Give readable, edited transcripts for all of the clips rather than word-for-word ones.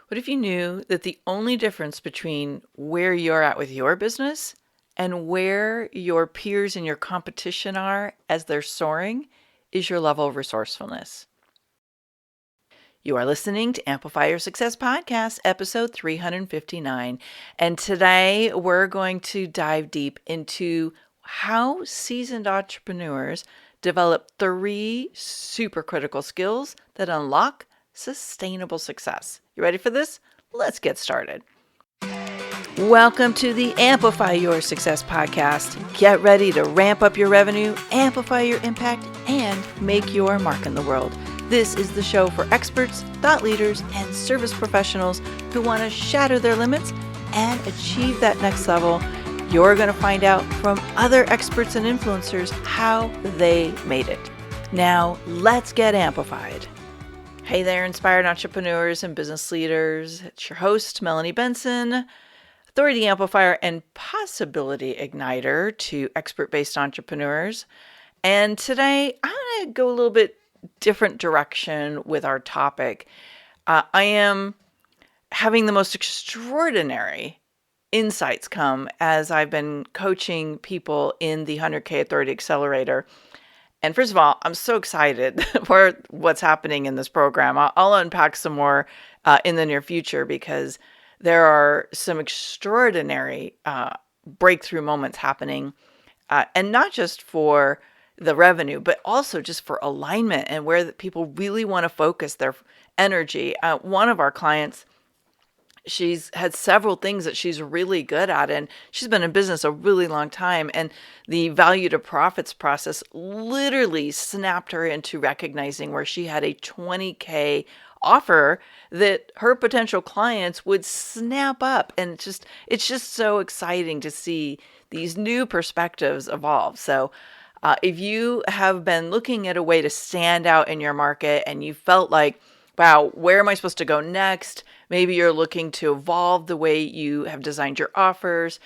What if you knew that the only difference between where you're at with your business and where your peers and your competition are as they're soaring is your level of resourcefulness? You are listening to Amplify Your Success Podcast, episode 359. And today we're going to dive deep into how seasoned entrepreneurs develop 3 super critical skills that unlock sustainable success. You ready for this? Let's get started. Welcome to the Amplify Your Success Podcast. Get ready to ramp up your revenue, amplify your impact, and make your mark in the world. This is the show for experts, thought leaders, and service professionals who want to shatter their limits and achieve that next level. You're going to find out from other experts and influencers how they made it. Now, let's get amplified. Hey there, inspired entrepreneurs and business leaders. It's your host, Melanie Benson, authority amplifier and possibility igniter to expert-based entrepreneurs. And today, I'm going to go a little bit different direction with our topic. I am having the most extraordinary insights come as I've been coaching people in the 100K Authority Accelerator. And first of all, I'm so excited for what's happening in this program. I'll unpack some more in the near future because there are some extraordinary breakthrough moments happening, and not just for the revenue, but also just for alignment and where people really want to focus their energy. One of our clients, she's had several things that she's really good at, and she's been in business a really long time. And the value to profits process literally snapped her into recognizing where she had a 20K offer that her potential clients would snap up. And it's just so exciting to see these new perspectives evolve. So if you have been looking at a way to stand out in your market and you felt like, wow, where am I supposed to go next? Maybe you're looking to evolve the way you have designed your offers.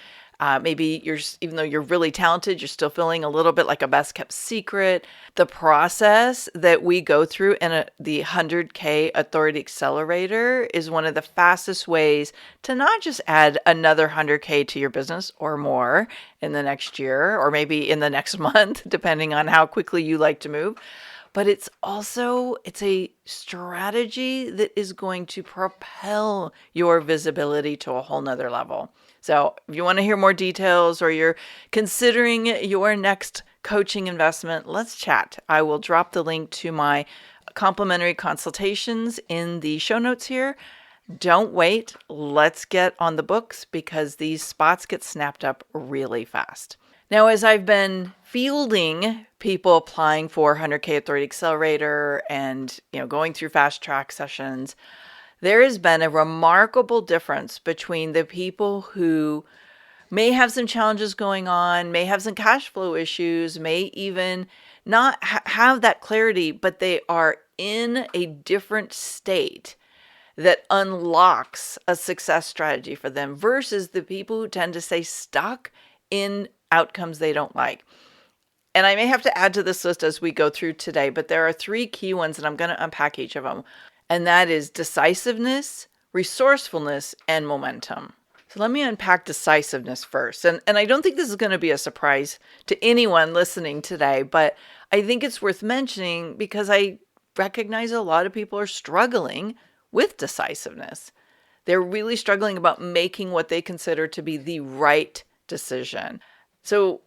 Maybe even though you're really talented, you're still feeling a little bit like a best kept secret. The process that we go through in the 100K Authority Accelerator is one of the fastest ways to not just add another 100K to your business or more in the next year, or maybe in the next month, depending on how quickly you like to move. But it's a strategy that is going to propel your visibility to a whole nother level. So if you want to hear more details or you're considering your next coaching investment, let's chat. I will drop the link to my complimentary consultations in the show notes here. Don't wait. Let's get on the books because these spots get snapped up really fast. Now, as I've been fielding people applying for 100K Authority Accelerator and going through fast track sessions, there has been a remarkable difference between the people who may have some challenges going on, may have some cash flow issues, may even not have that clarity, but they are in a different state that unlocks a success strategy for them versus the people who tend to stay stuck in outcomes they don't like. And I may have to add to this list as we go through today, but there are 3 key ones and I'm going to unpack each of them. And that is decisiveness, resourcefulness, and momentum. So let me unpack decisiveness first. And I don't think this is going to be a surprise to anyone listening today, but I think it's worth mentioning because I recognize a lot of people are struggling with decisiveness. They're really struggling about making what they consider to be the right decision. So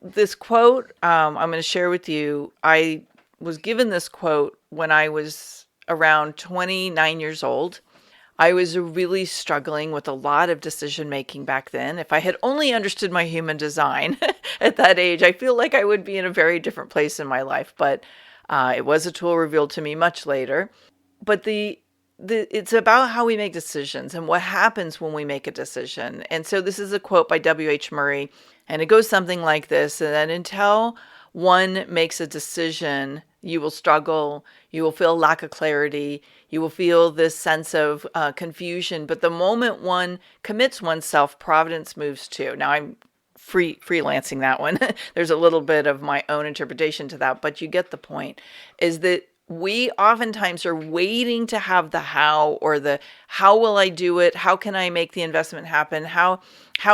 this quote I'm going to share with you, I was given this quote when I was around 29 years old. I was really struggling with a lot of decision making back then. If I had only understood my human design at that age, I feel like I would be in a very different place in my life. But it was a tool revealed to me much later. But it's about how we make decisions and what happens when we make a decision. And so this is a quote by W.H. Murray, and it goes something like this: and that until one makes a decision, you will struggle, you will feel lack of clarity, you will feel this sense of confusion. But the moment one commits oneself, providence moves too. Now I'm freelancing that one. There's a little bit of my own interpretation to that, but you get the point, is that We oftentimes are waiting to have the how, or the how will I do it? How can I make the investment happen? How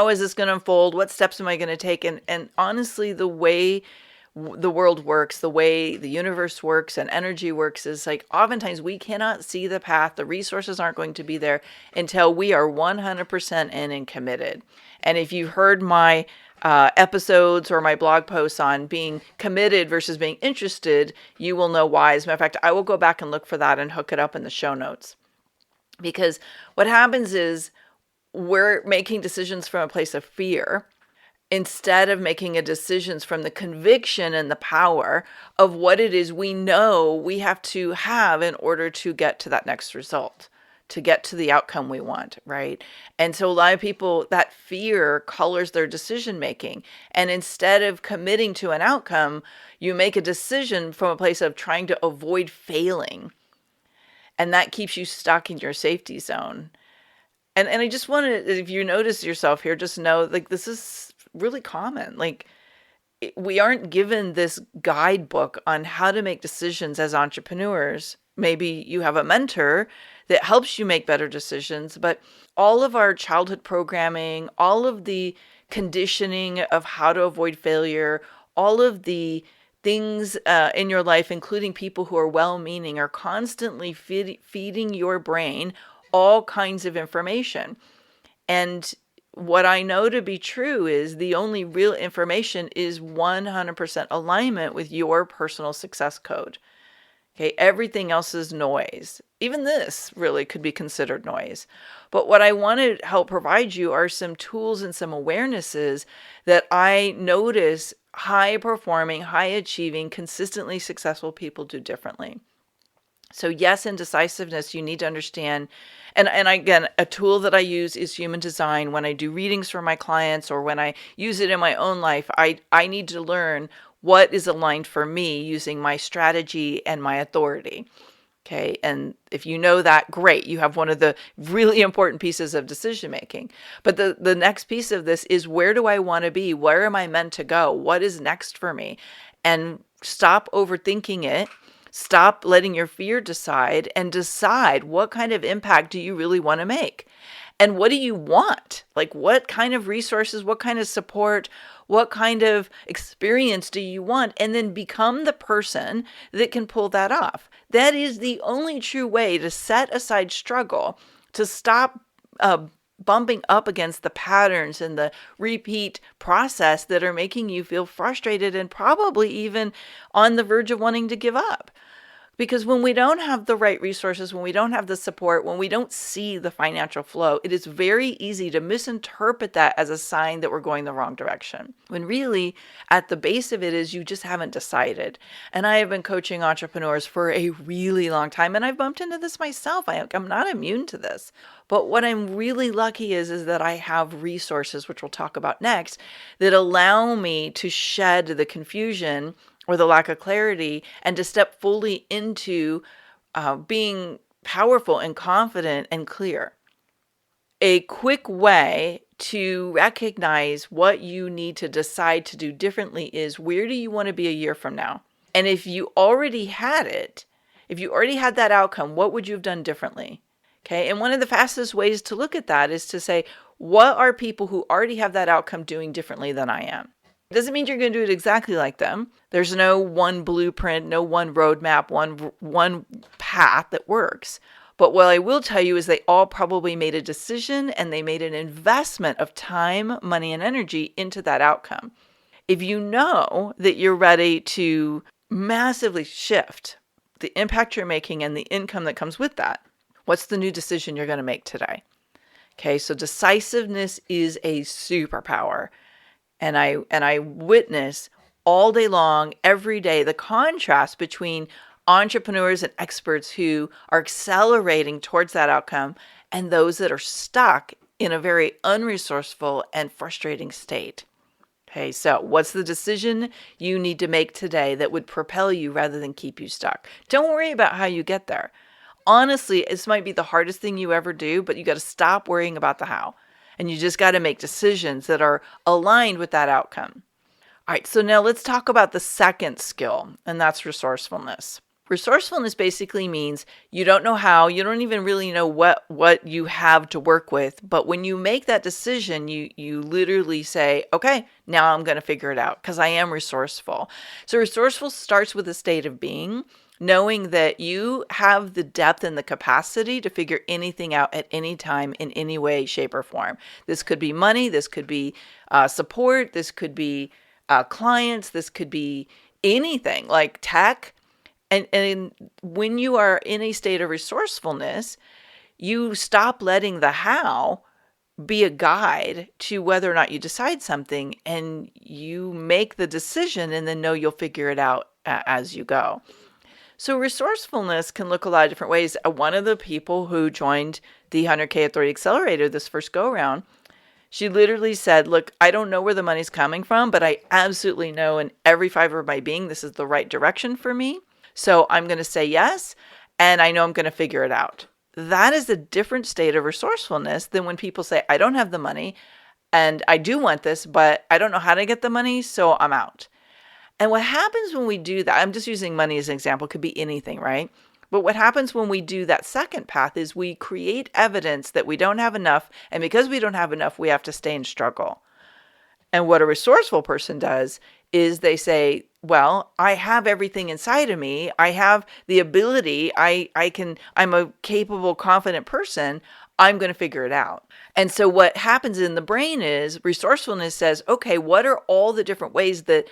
is this going to unfold? What steps am I going to take? And honestly, the way the world works, the way the universe works and energy works is like oftentimes we cannot see the path. The resources aren't going to be there until we are 100% in and committed. And if you heard my episodes or my blog posts on being committed versus being interested, you will know why. As a matter of fact, I will go back and look for that and hook it up in the show notes. Because what happens is we're making decisions from a place of fear instead of making a decisions from the conviction and the power of what it is we know we have to have in order to get to that next result, to get to the outcome we want, right? And so a lot of people, that fear colors their decision making. And instead of committing to an outcome, you make a decision from a place of trying to avoid failing. And that keeps you stuck in your safety zone. And I just want to, if you notice yourself here, just know like this is really common. Like we aren't given this guidebook on how to make decisions as entrepreneurs. Maybe you have a mentor that helps you make better decisions, but all of our childhood programming, all of the conditioning of how to avoid failure, all of the things in your life, including people who are well-meaning, are constantly feeding your brain all kinds of information. And what I know to be true is the only real information is 100% alignment with your personal success code. Okay, everything else is noise. Even this really could be considered noise. But what I want to help provide you are some tools and some awarenesses that I notice high performing, high achieving, consistently successful people do differently. So yes, in decisiveness, you need to understand, and again, a tool that I use is human design. When I do readings for my clients or when I use it in my own life, I need to learn what is aligned for me using my strategy and my authority. Okay, and if you know that, great. You have one of the really important pieces of decision making. But the next piece of this is, where do I want to be? Where am I meant to go? What is next for me? And stop overthinking it. Stop letting your fear decide, and decide what kind of impact do you really want to make? And what do you want? Like, what kind of resources, what kind of support, what kind of experience do you want? And then become the person that can pull that off. That is the only true way to set aside struggle, to stop bumping up against the patterns and the repeat process that are making you feel frustrated and probably even on the verge of wanting to give up. Because when we don't have the right resources, when we don't have the support, when we don't see the financial flow, it is very easy to misinterpret that as a sign that we're going the wrong direction. When really, at the base of it is you just haven't decided. And I have been coaching entrepreneurs for a really long time, and I've bumped into this myself. I'm not immune to this. But what I'm really lucky is that I have resources, which we'll talk about next, that allow me to shed the confusion or the lack of clarity, and to step fully into being powerful and confident and clear. A quick way to recognize what you need to decide to do differently is, where do you want to be a year from now? And if you already had it, if you already had that outcome, what would you have done differently? Okay, and one of the fastest ways to look at that is to say, what are people who already have that outcome doing differently than I am? It doesn't mean you're going to do it exactly like them. There's no one blueprint, no one roadmap, one path that works. But what I will tell you is they all probably made a decision, and they made an investment of time, money, and energy into that outcome. If you know that you're ready to massively shift the impact you're making and the income that comes with that, what's the new decision you're going to make today? Okay, so decisiveness is a superpower. And I witness all day long, every day, the contrast between entrepreneurs and experts who are accelerating towards that outcome and those that are stuck in a very unresourceful and frustrating state. Okay, so what's the decision you need to make today that would propel you rather than keep you stuck? Don't worry about how you get there. Honestly, this might be the hardest thing you ever do, but you got to stop worrying about the how. And you just got to make decisions that are aligned with that outcome. All right, so now let's talk about the second skill, and that's resourcefulness. Resourcefulness basically means you don't know how, you don't even really know what you have to work with, but when you make that decision, you literally say, okay, now I'm going to figure it out because I am resourceful. So resourceful starts with a state of being, knowing that you have the depth and the capacity to figure anything out at any time in any way, shape, or form. This could be money, this could be support, this could be clients, this could be anything like tech. And when you are in a state of resourcefulness, you stop letting the how be a guide to whether or not you decide something, and you make the decision and then know you'll figure it out as you go. So resourcefulness can look a lot of different ways. One of the people who joined the 100K Authority Accelerator this first go around, she literally said, look, I don't know where the money's coming from, but I absolutely know in every fiber of my being, this is the right direction for me. So I'm going to say yes, and I know I'm going to figure it out. That is a different state of resourcefulness than when people say, I don't have the money and I do want this, but I don't know how to get the money, so I'm out. And what happens when we do that, I'm just using money as an example, could be anything, right? But what happens when we do that second path is we create evidence that we don't have enough, and because we don't have enough, we have to stay and struggle. And what a resourceful person does is they say, well, I have everything inside of me. I have the ability. I'm a capable, confident person. I'm going to figure it out. And so what happens in the brain is resourcefulness says, okay, what are all the different ways that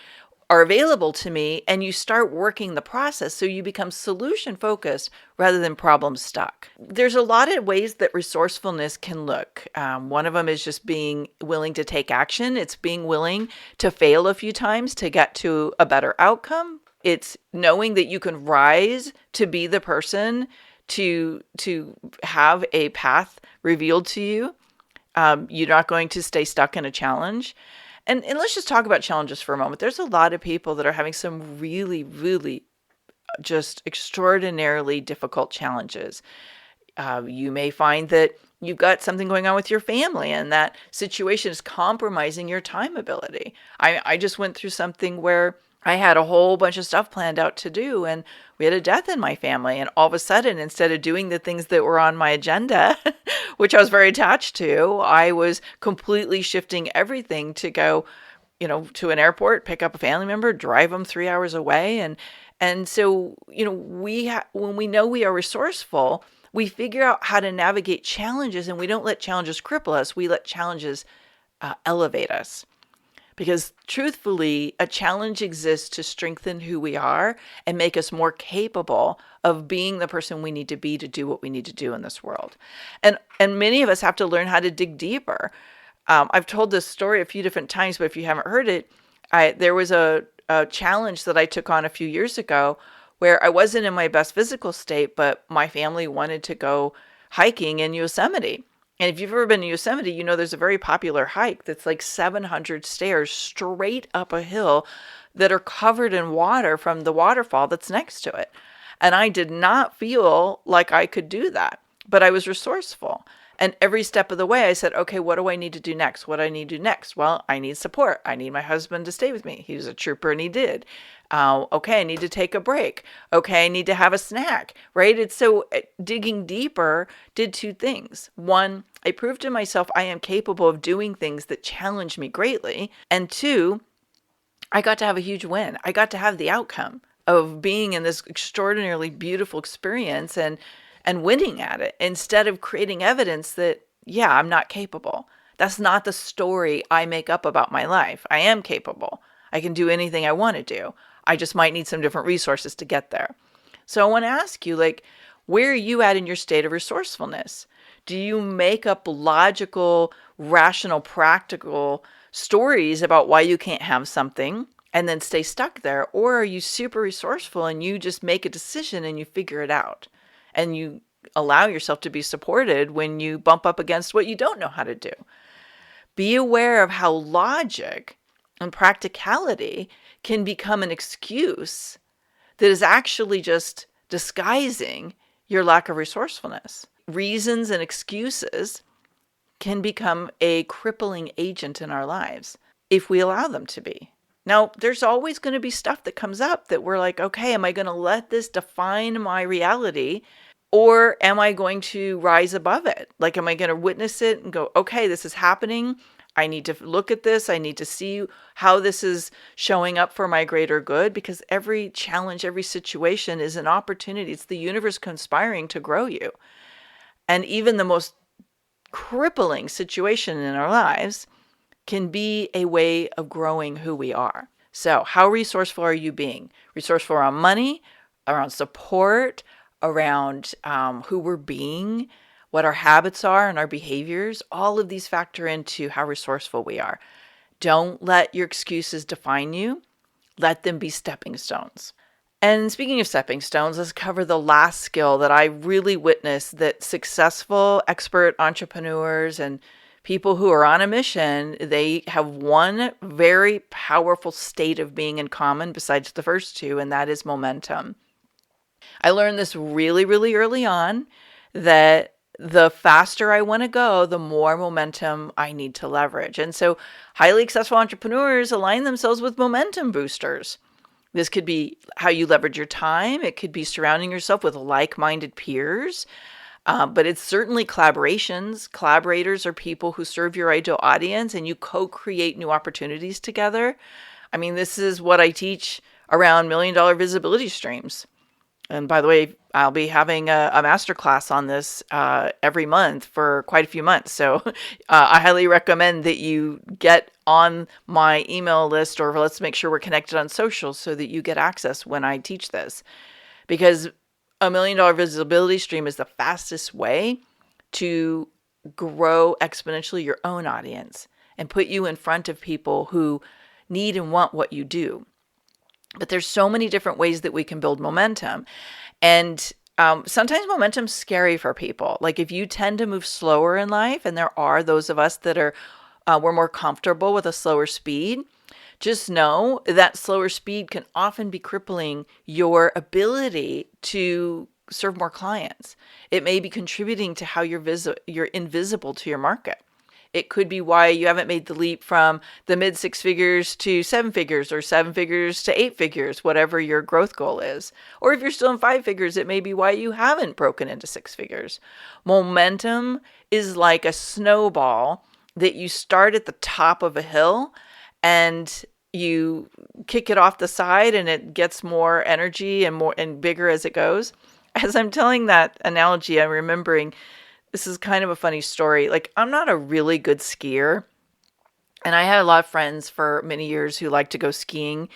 are available to me? And you start working the process. So you become solution focused rather than problem stuck. There's a lot of ways that resourcefulness can look. One of them is just being willing to take action. It's being willing to fail a few times to get to a better outcome. It's knowing that you can rise to be the person to have a path revealed to you. You're not going to stay stuck in a challenge. And let's just talk about challenges for a moment. There's a lot of people that are having some really, really just extraordinarily difficult challenges. You may find that you've got something going on with your family and that situation is compromising your time ability. I just went through something where I had a whole bunch of stuff planned out to do, and we had a death in my family. And all of a sudden, instead of doing the things that were on my agenda, which I was very attached to, I was completely shifting everything to go, to an airport, pick up a family member, drive them 3 hours away. And so, when we know we are resourceful, we figure out how to navigate challenges, and we don't let challenges cripple us. We let challenges elevate us. Because truthfully, a challenge exists to strengthen who we are and make us more capable of being the person we need to be to do what we need to do in this world. And many of us have to learn how to dig deeper. I've told this story a few different times, but if you haven't heard it, there was a challenge that I took on a few years ago where I wasn't in my best physical state, but my family wanted to go hiking in Yosemite. And if you've ever been to Yosemite, you know there's a very popular hike that's like 700 stairs straight up a hill that are covered in water from the waterfall that's next to it. And I did not feel like I could do that, but I was resourceful. And every step of the way, I said, okay, what do I need to do next? What do I need to do next? Well, I need support. I need my husband to stay with me. He was a trooper and he did. Okay, I need to take a break. Okay, I need to have a snack, right? It's so digging deeper did two things. One, I proved to myself I am capable of doing things that challenge me greatly. And two, I got to have a huge win. I got to have the outcome of being in this extraordinarily beautiful experience and winning at it instead of creating evidence that, yeah, I'm not capable. That's not the story I make up about my life. I am capable. I can do anything I want to do. I just might need some different resources to get there. So I want to ask you, where are you at in your state of resourcefulness? Do you make up logical, rational, practical stories about why you can't have something and then stay stuck there? Or are you super resourceful and you just make a decision and you figure it out? And you allow yourself to be supported when you bump up against what you don't know how to do. Be aware of how logic and practicality can become an excuse that is actually just disguising your lack of resourcefulness. Reasons and excuses can become a crippling agent in our lives if we allow them to be. Now, there's always going to be stuff that comes up that we're like, okay, am I going to let this define my reality? Or am I going to rise above it? Like, am I going to witness it and go, okay, this is happening. I need to look at this. I need to see how this is showing up for my greater good, because every challenge, every situation is an opportunity. It's the universe conspiring to grow you. And even the most crippling situation in our lives can be a way of growing who we are. So, how resourceful are you being? Resourceful around money, around support, around who we're being, what our habits are and our behaviors. All of these factor into how resourceful we are. Don't let your excuses define you. Let them be stepping stones. And speaking of stepping stones, let's cover the last skill that I really witnessed that successful expert entrepreneurs and people who are on a mission, they have one very powerful state of being in common besides the first two, and that is momentum. I learned this really, really early on, that the faster I want to go, the more momentum I need to leverage. And so highly successful entrepreneurs align themselves with momentum boosters. This could be how you leverage your time. It could be surrounding yourself with like-minded peers. But it's certainly collaborations. Collaborators are people who serve your ideal audience and you co-create new opportunities together. I mean, this is what I teach around $1 million visibility streams. And by the way, I'll be having a masterclass on this every month for quite a few months. So I highly recommend that you get on my email list, or let's make sure we're connected on social so that you get access when I teach this. Because $1 million visibility stream is the fastest way to grow exponentially your own audience and put you in front of people who need and want what you do. But there's so many different ways that we can build momentum. And sometimes momentum's scary for people. Like if you tend to move slower in life, and there are those of us that are, we're more comfortable with a slower speed, just know that slower speed can often be crippling your ability to serve more clients. It may be contributing to how you're invisible to your market. It could be why you haven't made the leap from the mid 6 figures to 7 figures, or 7 figures to 8 figures, whatever your growth goal is. Or if you're still in 5 figures, it may be why you haven't broken into 6 figures. Momentum is like a snowball that you start at the top of a hill and you kick it off the side, and it gets more energy and more and bigger as it goes. As I'm telling that analogy, I'm remembering this is kind of a funny story. Like, I'm not a really good skier, and I had a lot of friends for many years who liked to go skiing,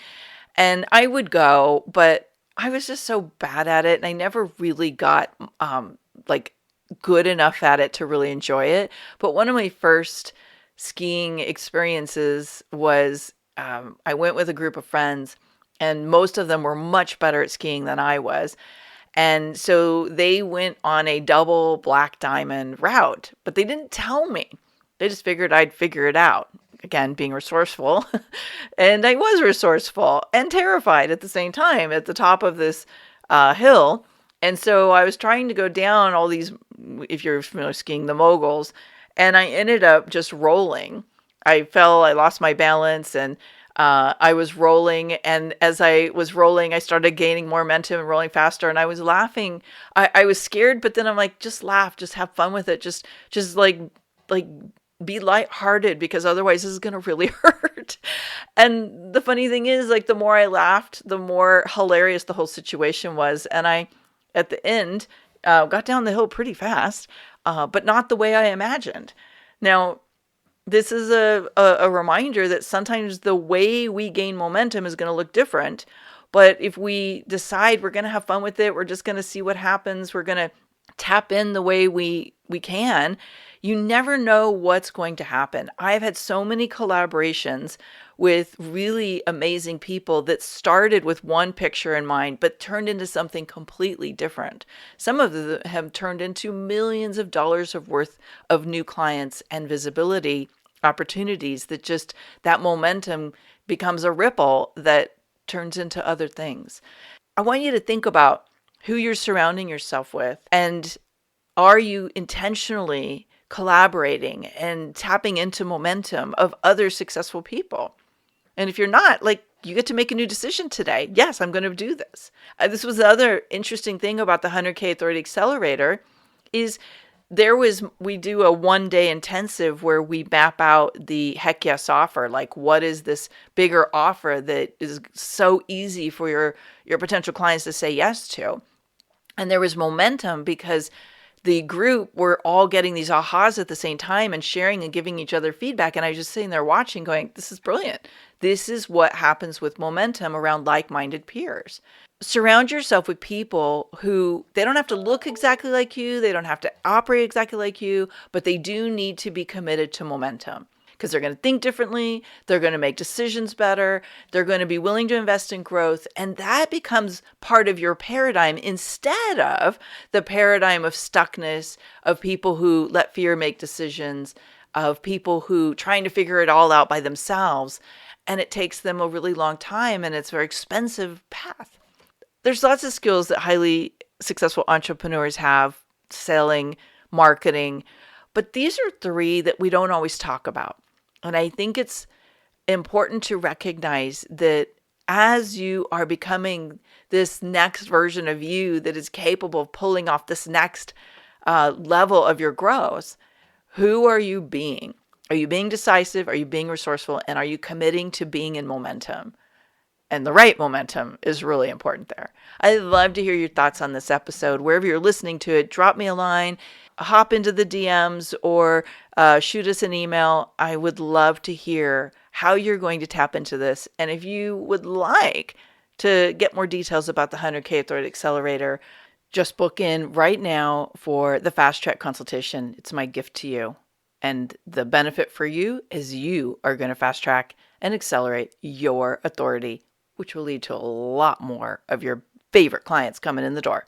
and I would go, but I was just so bad at it, and I never really got like good enough at it to really enjoy it. But one of my first skiing experiences was I went with a group of friends, and most of them were much better at skiing than I was. And so they went on a double black diamond route, but they didn't tell me. They just figured I'd figure it out. Again, being resourceful. And I was resourceful and terrified at the same time at the top of this hill. And so I was trying to go down all these, if you're familiar with skiing, the moguls, and I ended up just rolling. I fell, I lost my balance, and I was rolling, and as I was rolling, I started gaining more momentum and rolling faster, and I was laughing. I was scared, but then I'm like, just laugh, just have fun with it, just like be lighthearted, because otherwise this is gonna really hurt. And the funny thing is, like, the more I laughed, the more hilarious the whole situation was, and I, at the end, got down the hill pretty fast, but not the way I imagined. Now, this is a reminder that sometimes the way we gain momentum is going to look different. But if we decide we're going to have fun with it, we're just going to see what happens, we're going to tap in the way we can, you never know what's going to happen. I've had so many collaborations with really amazing people that started with one picture in mind, but turned into something completely different. Some of them have turned into millions of dollars of worth of new clients and visibility opportunities, that just that momentum becomes a ripple that turns into other things. I want you to think about who you're surrounding yourself with, and are you intentionally collaborating and tapping into momentum of other successful people? And if you're not, like, you get to make a new decision today. Yes, I'm going to do this. This was the other interesting thing about the 100K Authority Accelerator is we do a 1-day intensive where we map out the heck yes offer. Like, what is this bigger offer that is so easy for your potential clients to say yes to? And there was momentum because the group were all getting these ahas at the same time and sharing and giving each other feedback. And I was just sitting there watching going, this is brilliant. This is what happens with momentum around like-minded peers. Surround yourself with people who, they don't have to look exactly like you. They don't have to operate exactly like you, but they do need to be committed to momentum because they're going to think differently. They're going to make decisions better. They're going to be willing to invest in growth. And that becomes part of your paradigm instead of the paradigm of stuckness, of people who let fear make decisions, of people who trying to figure it all out by themselves. And it takes them a really long time and it's a very expensive path. There's lots of skills that highly successful entrepreneurs have, selling, marketing, but these are 3 that we don't always talk about. And I think it's important to recognize that as you are becoming this next version of you that is capable of pulling off this next level of your growth, who are you being? Are you being decisive? Are you being resourceful? And are you committing to being in momentum? And the right momentum is really important there. I'd love to hear your thoughts on this episode. Wherever you're listening to it, drop me a line, hop into the DMs, or shoot us an email. I would love to hear how you're going to tap into this. And if you would like to get more details about the 100K Authority Accelerator, just book in right now for the fast track consultation. It's my gift to you. And the benefit for you is you are going to fast track and accelerate your authority, which will lead to a lot more of your favorite clients coming in the door.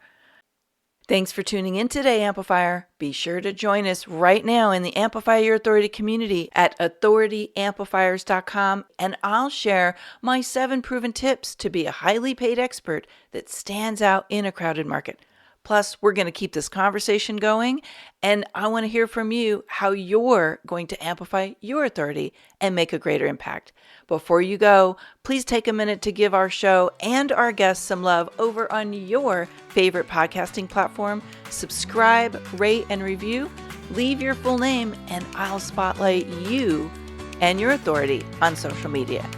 Thanks for tuning in today, Amplifier. Be sure to join us right now in the Amplify Your Authority community at authorityamplifiers.com, and I'll share my 7 proven tips to be a highly paid expert that stands out in a crowded market. Plus, we're going to keep this conversation going, and I want to hear from you how you're going to amplify your authority and make a greater impact. Before you go, please take a minute to give our show and our guests some love over on your favorite podcasting platform. Subscribe, rate, and review. Leave your full name, and I'll spotlight you and your authority on social media.